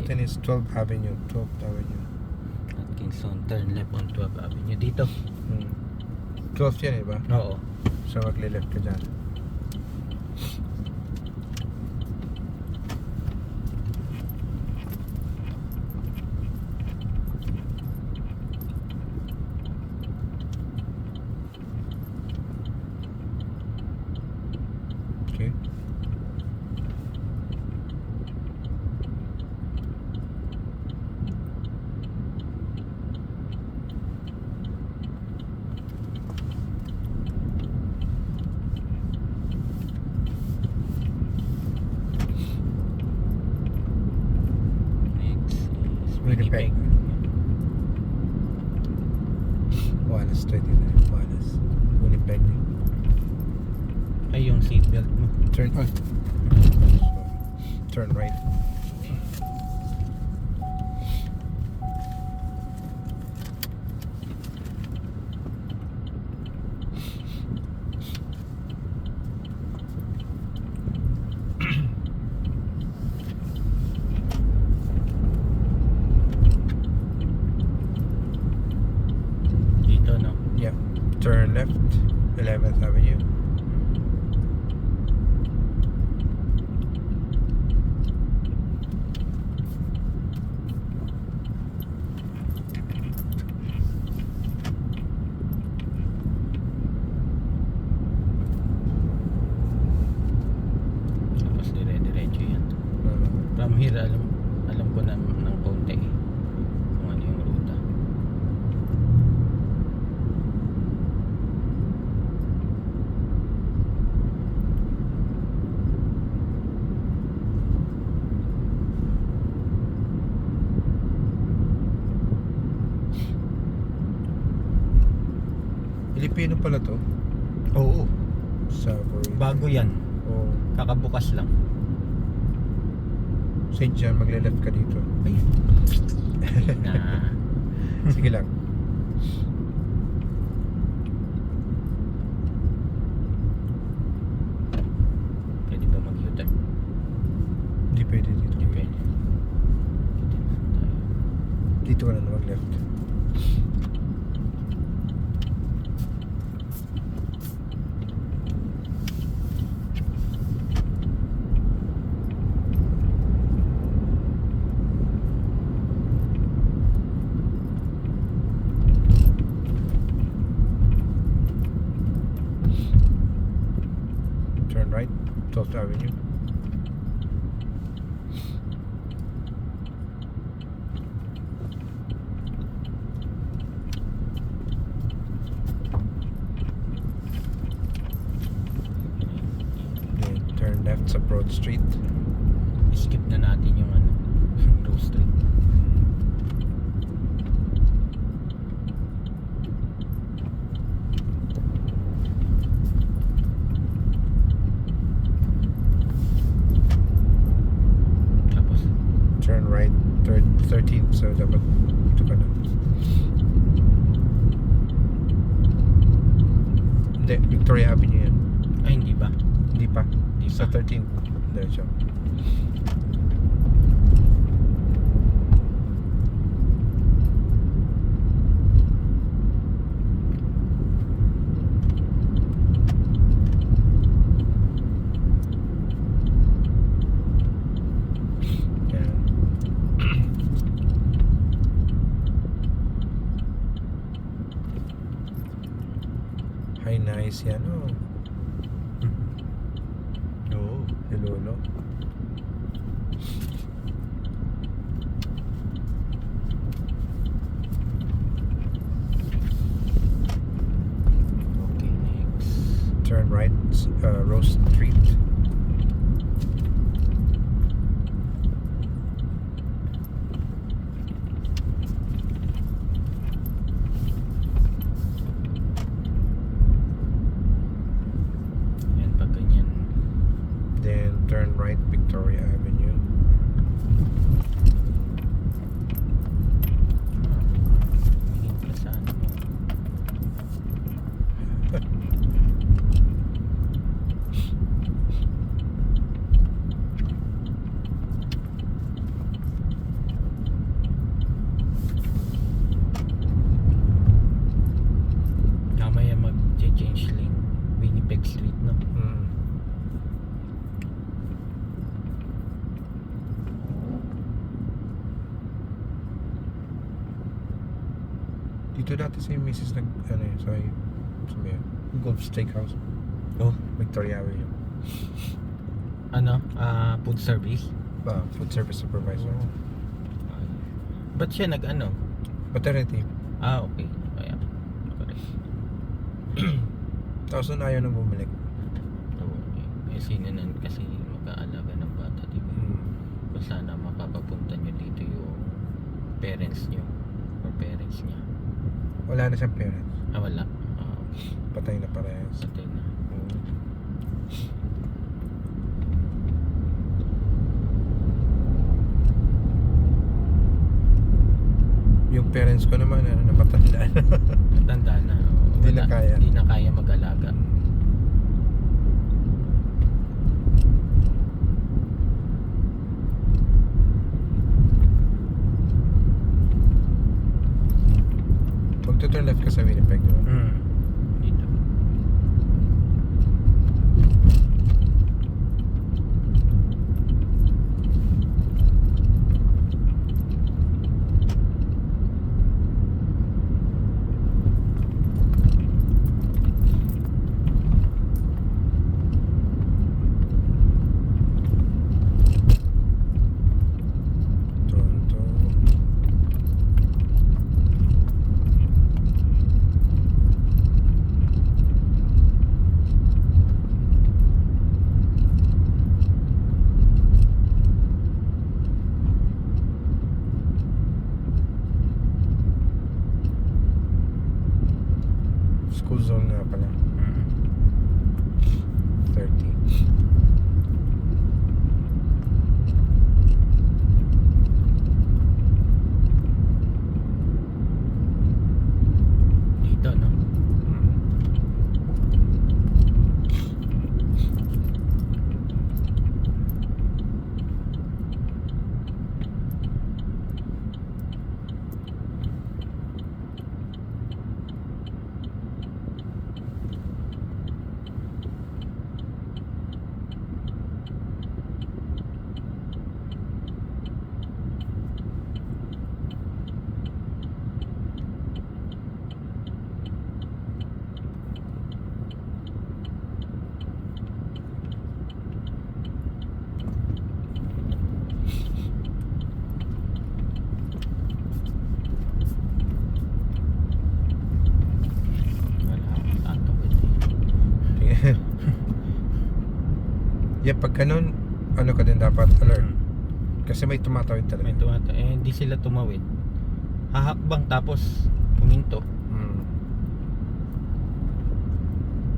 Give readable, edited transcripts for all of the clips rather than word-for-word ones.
natin is 12th Avenue. 12th Avenue. Atkinson, turn left on 12th Avenue. Dito. 12th yan, ba? Oo. So magle-left ka dyan. Okay. Next is Winnipeg. Winnipeg. Wallace 29. Wallace. Winnipeg. Ay, yung seatbelt mo. Turn. Oh. Turn right. Dito, no? Yeah. Turn left. 11th Avenue. Tapos dire-diretso yan. From here, alam ko na ng konti kung ano yung ruta. Pilipino pala to. Oo. Sa Bago yan. Oh, Kakabukas lang. St. John, magle-left ka dito. Ay. Na. Sige lang. Pwede ba mag-U-turn? Hindi pwede dito. Hindi pwede. Dito ka na mag-left. Turn right. 12th Avenue. Then turn left sa Broad Street. Skip na natin yung ano, Rose Street. Tapos, Turn right. 13th. So dapat dito ka na. Hindi. Victoria Avenue yan. ay hindi ba? Hindi pa. Hindi Sa pa. 13th. Diretso. Yan. Hi, nice yan. Oh. Oo. Si Lolo. Okay, next. Turn right. Rose Street. Yan, pag ganyan. Then turn right. Dito dati si Mrs. nag, ano yun, sa may Gulf Steakhouse. Oh, Victoria Avenue. food service. Food service supervisor. Ba't siya nag-ano? Maternity. Okay. Kaya, correct. Tapos nun ayaw nang bumalik. Sino nun kasi mag-aalaga ng bata, di ba? Kung sana makapapunta nyo dito yung parents nyo or parents niya. Wala na siyang parents. Wala. Okay. Patay na parehas. Patay na. Yung parents ko naman, namatanda na. Tanda na. Hindi na kaya. Hindi na kaya mag-alaga. Magtuturn left ka sa Winnipeg, di ba? Dito. Toronto. School zone nga pala. 30. Dito, no? Wala akong tatawid eh. Yeah, pag ganun, ano ka din dapat alert. Kasi may tumatawid talaga. May tumata. Hindi sila tumawid. Hahakbang tapos puminto.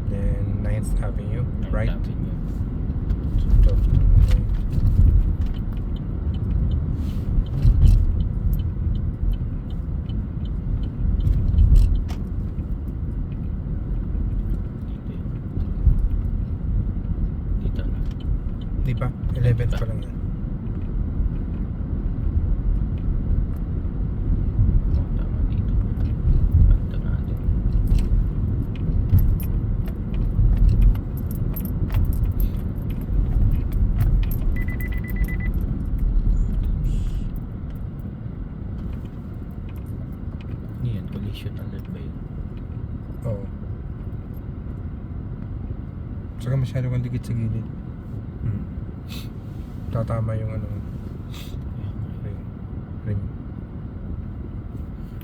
Then 9th Avenue, right? Sabi niyo. So, Dito. Dito na. di ba? 11th pa lang yan. Tama dito. Banda natin. Yan, collision alert ba yun? Oo. Saka masyado kang dikit sa gilid. Tatama yung ano, rim.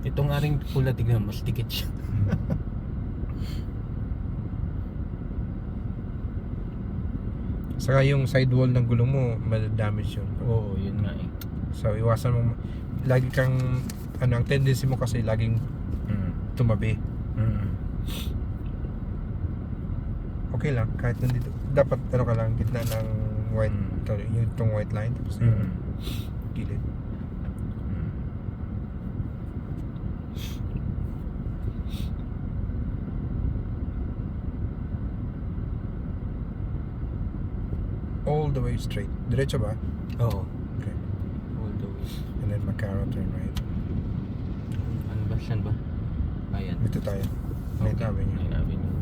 Ito nga rin pula, tignan, mas dikit siya. Saka yung sidewall ng gulong mo, madadamage yun. Oo, yun nga eh. So iwasan mo, lagi kang, ang tendency mo kasi laging tumabi. Okay lang, kahit nandito, dapat ano ka lang, gitna ng white, yung itong white line, tapos yung gilid. All the way straight. Diretso ba? Oo. Okay. All the way. And then Macaro turn right. Ano ba? Saan ba? Ayan. Dito tayo. Ninth Avenue. Ninth Avenue.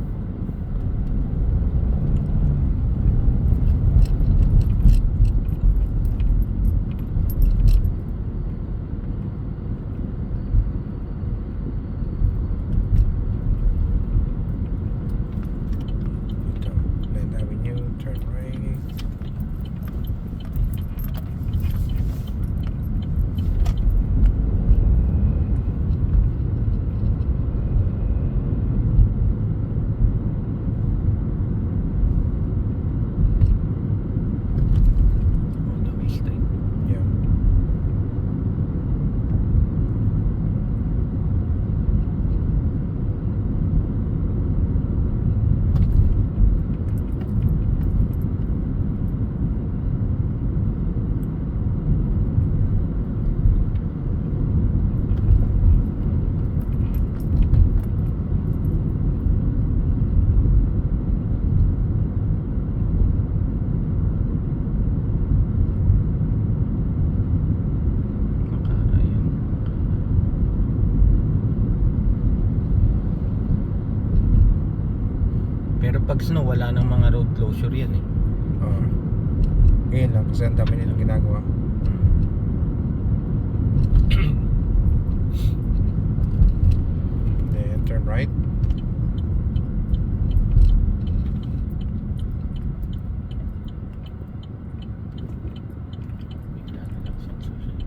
pag snow, wala nang mga road closure yan eh. Oo. Ngayon lang kasi ang dami nilang ginagawa. Then turn right. Bigla na lang sa susunod.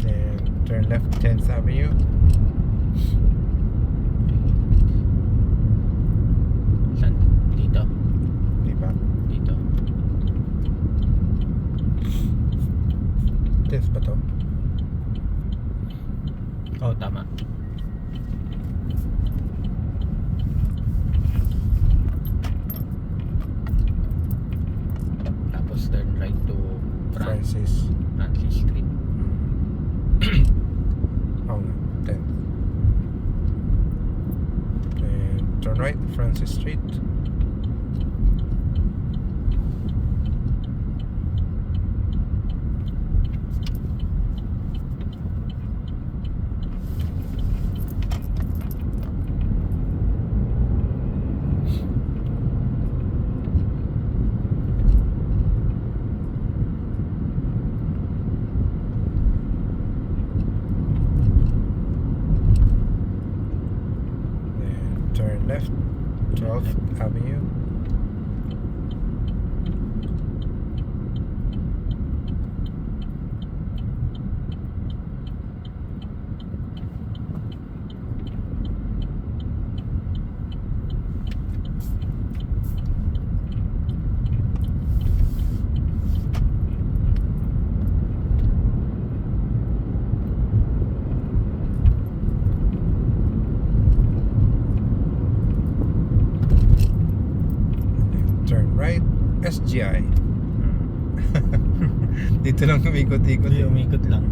Then turn left 10th Avenue. Saan? Dito? Di ba? Dito? 10th ba to? Oh, tama. Tapos turn right to Francis. Francis Street. Oo nga, 10th. Then turn right, Francis Street. Then turn left, 12th Avenue. And then turn right, SGI. Dito lang umikot-ikot. Hindi, umikot lang.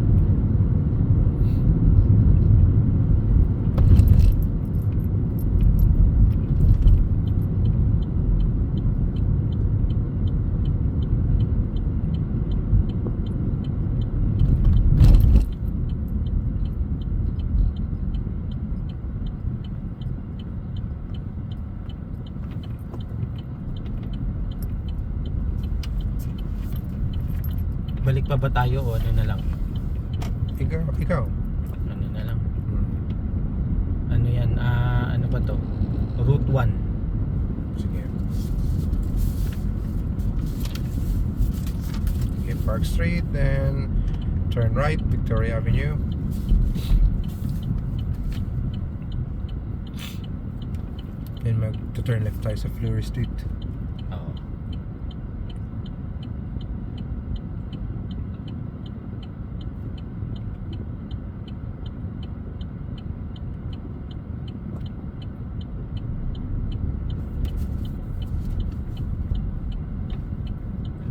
Balik pa ba tayo o ano na lang? Ikaw. Ano na lang? Ano yan? Ano ba to? Route 1. Sige. Okay, Park Street, then turn right, Victoria Avenue. Then mag-turn left tayo sa Fleury Street. Oo.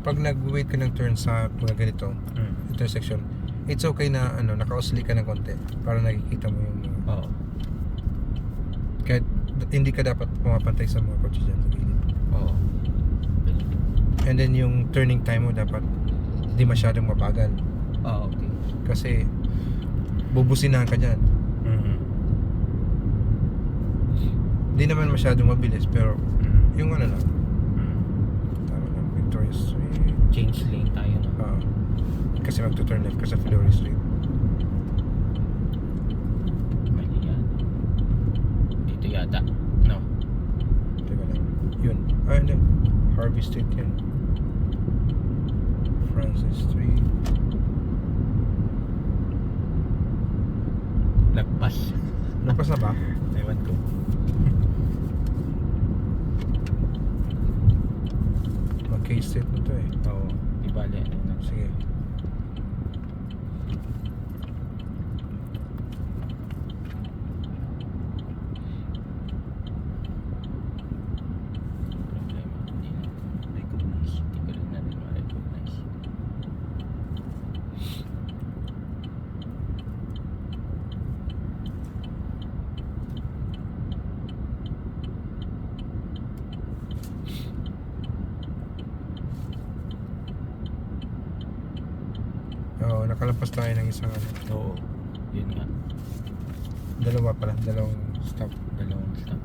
Pag nag-wait ka ng turn sa mga ganito, intersection, it's okay na nakausli ka ng konti para nakikita mo yung Oo. kahit hindi ka dapat pumapantay sa mga kotse dyan sa gilid. Oo. And then yung turning time mo dapat hindi masyadong mabagal Oo, okay. kasi bubusinahan ka dyan. Hindi naman masyadong mabilis pero yung ano lang, tama lang, Victoria Street. Change lane tayo na. Kasi magto-turn left ka sa Fleury Street. Mali yan. Dito yata. No? Teka lang. Yun. Hindi. Harvey Street yan. Francis Street. Lagpas. Lagpas na ba? Ewan ko. Mag-K Street na to eh. Oo. Di bale. Ano na. Sige. Problema. Hindi na recognize. Hindi ko rin na rin ma-recognize. nakalampas tayo ng isang ano. Oo. Yun nga. Dalawa pala, dalawang stop. Dalawang stop.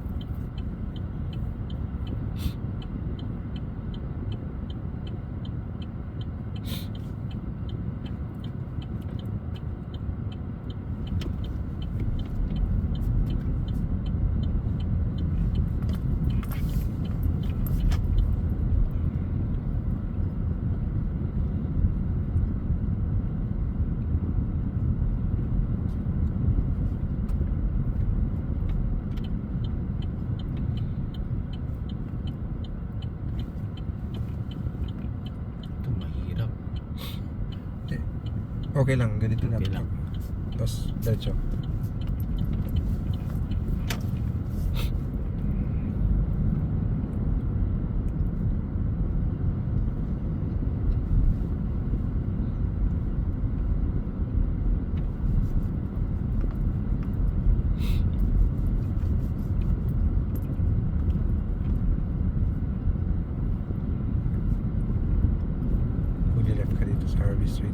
Ito mahirap. Okay lang, ganito Okay dapat. lang. Tapos, diretso. Mag-left ka dito sa Harvey Street.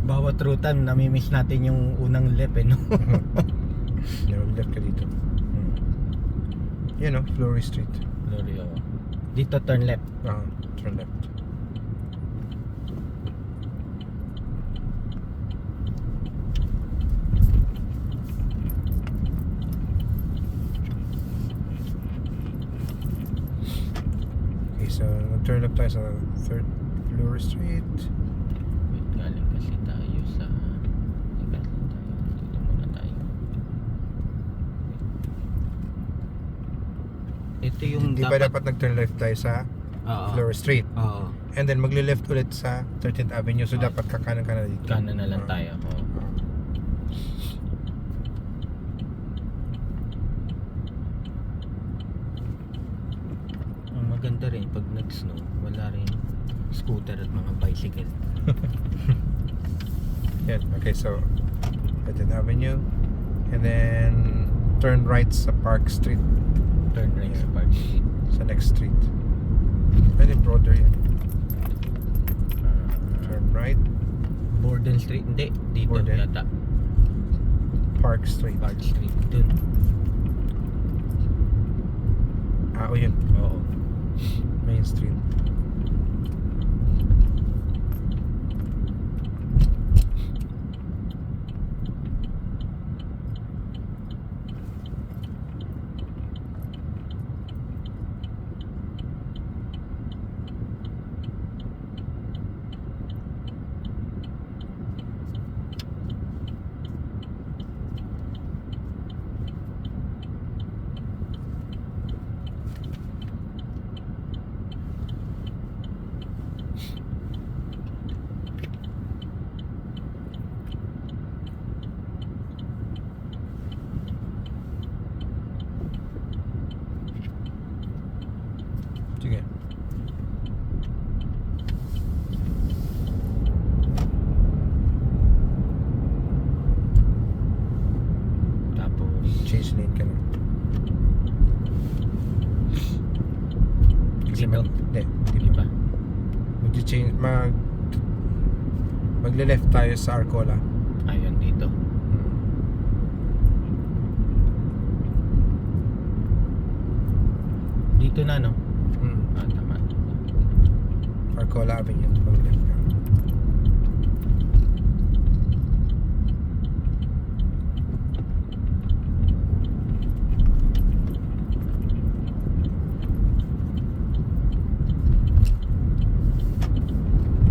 Bawat rutan, namimiss natin yung unang left eh, no? Mag-left ka dito. Yan o, Flory Street. Glory, oh. Dito turn left. Turn left. Okay, so turn left tayo sa 3rd Flory Street. Wait, galing kasi tayo sa... Teka, dito muna tayo. Ito yung Di ba dapat nag-turn left tayo sa Oo. Flory Street? Oo. And then magle-left ulit sa 13th Avenue. So dapat kakanan ka na dito. Kanan na lang tayo. Oo. Ang maganda rin pag nag-snow, wala rin scooter at mga bicycle. Yan. Okay, so 13th Avenue. And then turn right sa Park Street. Turn right sa Park Street. Sa next street. Pwede broader yan. Turn right. Borden Street, hindi. Dito Borden. yata. Park Street. Park Street, dun. O yun. Oo. Main Street. Sige. Tapos, Change lane ka na. Kasi Dito? Hindi. di ba? Mag-change, magle-left tayo sa Arcola. Ayun, dito. Dito na, no? Tama. Arcola Avenue. Mag-left ka.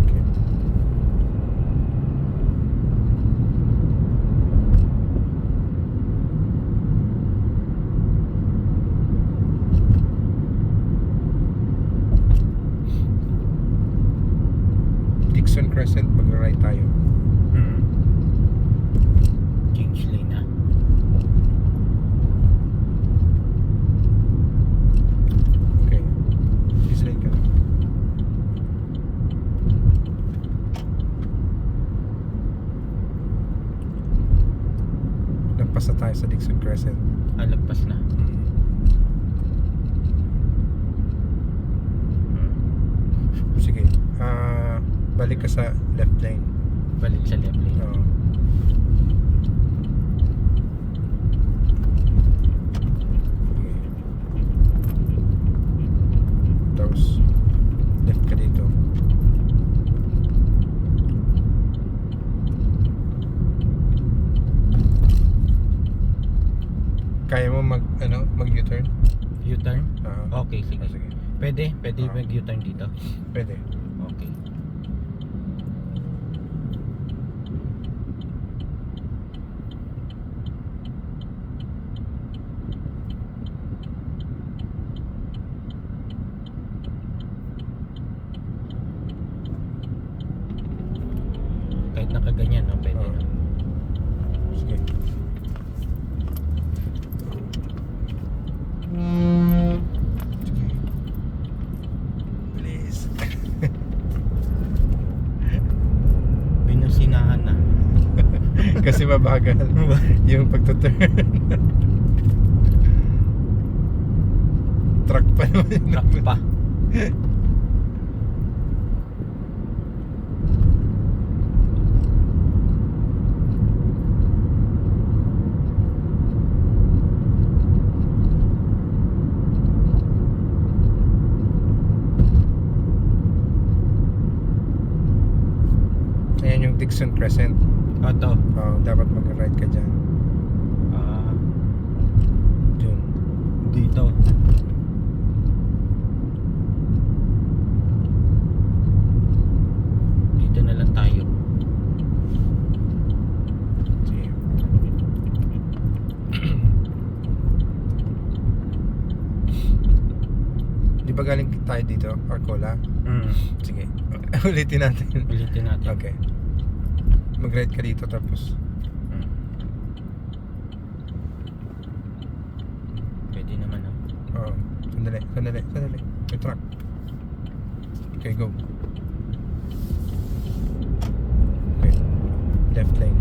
Okay. Dixon Crescent, mag-right tayo. Change lane na. Okay. Change lane ka na. Nagpas na tayo sa Dixon Crescent. Lagpas na. balik ka sa left lane. Balik sa left lane. Oo. Okay. Tapos left ka dito. Kaya mo mag U-turn? U-turn? Oo. Okay, sige. Sige. Pwede Ah. mag U-turn dito. Pwede. Okay. Kahit nakaganyan, no? Pwede Oo. na. Sige. Sige. Bilis. Binusinahan na. Kasi mabagal yung pagtuturn. Truck pa naman yun. Truck pa. Ayan yung Dixon Crescent. Ito. Dapat mag-ride ka dyan. Ah, Dun. dito. Dito na lang tayo. Sige. Di ba galing tayo dito? Arcola? Sige. Ulitin natin. Ulitin natin. Okay. Mag-ride ka dito tapos Mm. Pwede naman, no? sandali. May truck. Okay, go. Okay. Left lane.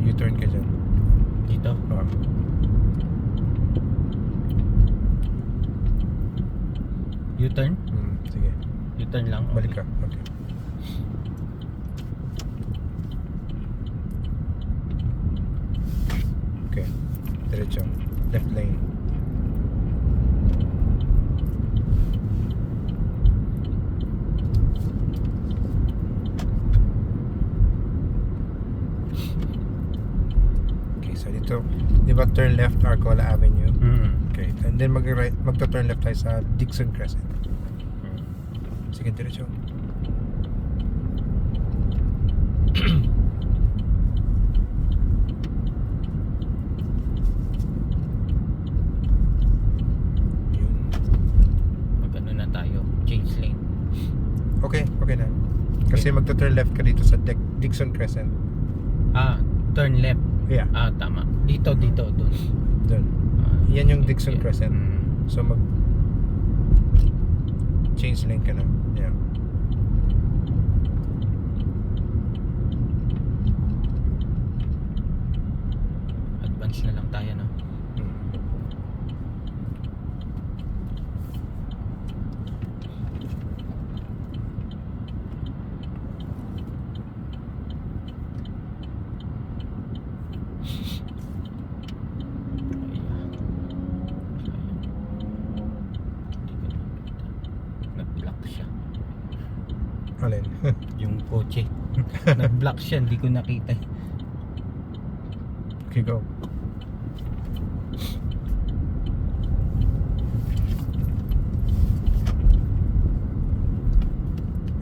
U-turn ka dyan. Dito. U-turn? Sige. U-turn lang. Balik ka. Okay. Okay. Diretso. Left lane. Okay, so dito, di ba turn left Arcola Avenue? Okay. And then magto-turn left tayo sa Dixon Crescent. Sige, diretso. Yun. Mag-ano na tayo? Change lane. Okay na. Kasi magto-turn left ka dito sa Dixon Crescent. Ah, turn left. Yeah, Ah, tama. Dito, doon. dun. Ah, Yan yung Dixon okay. Crescent. So change lane ka na. Yeah. Advance na lang tayo, no? Ayan. Sayang. Hindi ko nakita. Nag-block siya. Alin? Yung kotse. Nag-block siya, hindi ko nakita. Okay, go.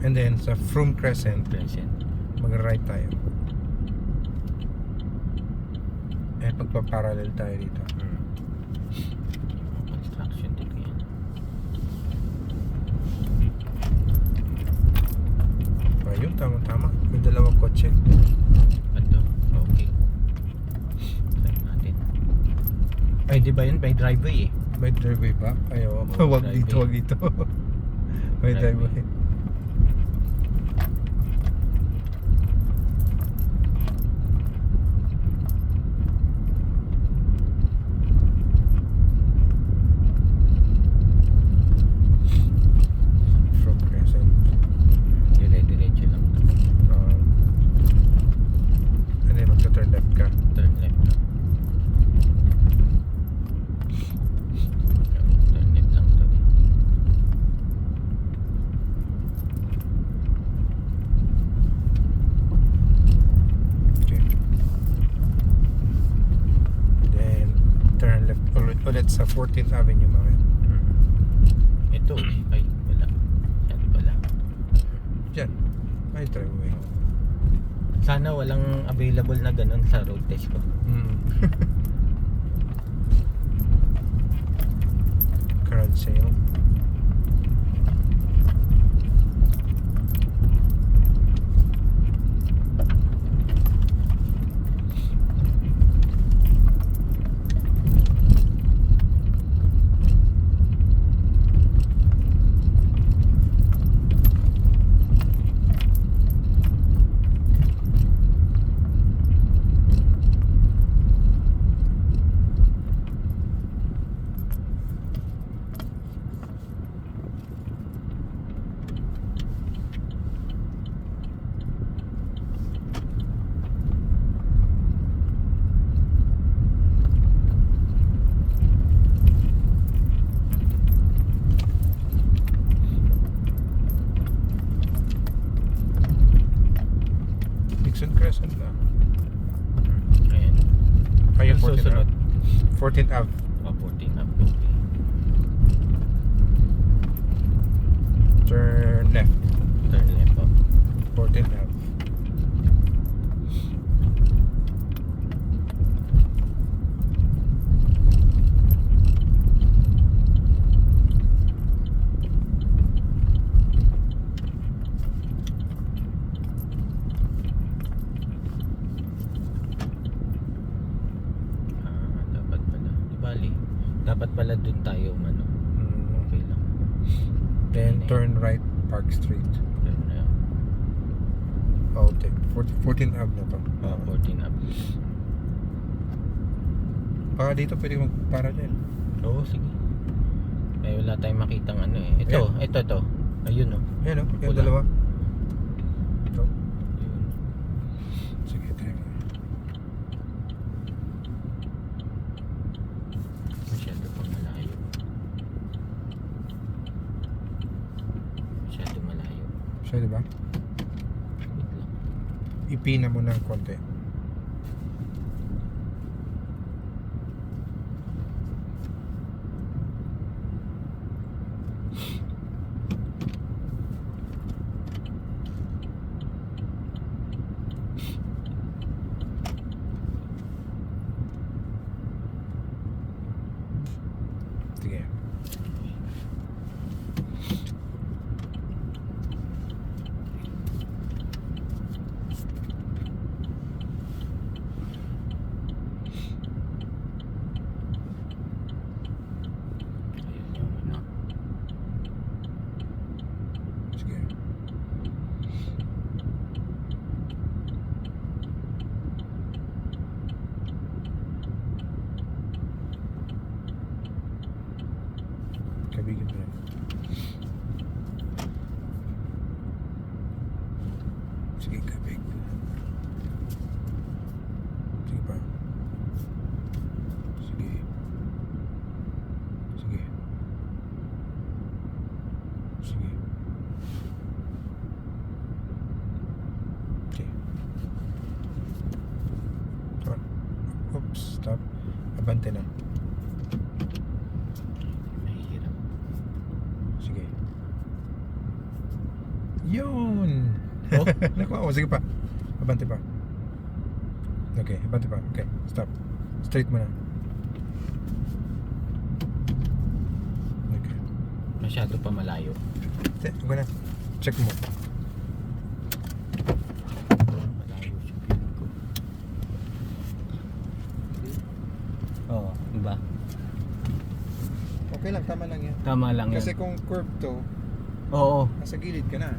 And then sa Froome Crescent, Present. mag-right tayo. Pagpa-parallel tayo dito. Construction dito yan. Ayun, tama. May dalawang kotse. Ito, okay. Try natin. Ay, di ba yun? By driveway eh. May driveway ba? Ayaw. Oo, Wag driveway. dito, wag dito. May Driveway. driveway. sa 14th Avenue mamaya. Ito, ay, wala. Yan pala. Diyan. Ay, driveway. Sana walang available na ganun sa road test ko. Garage sale. Dixon Crescent na. Ayan. Kaya Ang 14th susunod. Ave. 14th Ave. 14 up. Okay. Turn left. Turn left up. 14th Ave. Dapat pala. Di bali. Dapat pala dun tayo umano. Okay lang. Then Okay. turn right, Park Street. Turn na. Oh, take 14th Ave na to. 14 up. Baka dito pwede magpara dyan. Oo, sige. Eh, wala tayong makitang ano eh. Ito. Ayun oh. Yan o, yung Wala. dalawa. Ito. Ayun. Sige, tayo mo. Masyado pang malayo. Masyado malayo. Siya, di ba? Wait lang. Ipina mo ng konti. Sige. Ayun yung ano. Sige. Kabigan mo yan. Sige, kabig. Sige pa. Sige. Sige. Sige. Okay. Stop. Oops, stop. Abante na. Mahirap. Sige. Yun! Oh? Nakuha ko. Sige pa. Abante pa. Okay, abante pa. Okay, stop. Straight mo na. Okay. Masyado pa malayo. Huwag na. Check mo. Malayo siya feeling ko. Oo, diba? Okay lang, tama lang yan. Tama lang yun. Kasi kung curve to, Oo. nasa gilid ka na.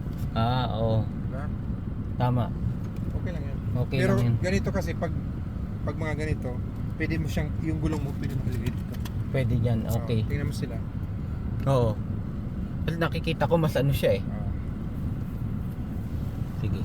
Oo. Diba? Tama. Okay lang yan. Okay Pero lang yun. ganito kasi, pag mga ganito, pwede mo siyang, yung gulong mo, pwede mo gilid ka. Pwede dyan, okay. Tingnan mo sila. Oo. Kasi nakikita ko mas ano siya eh. Oo. Sige.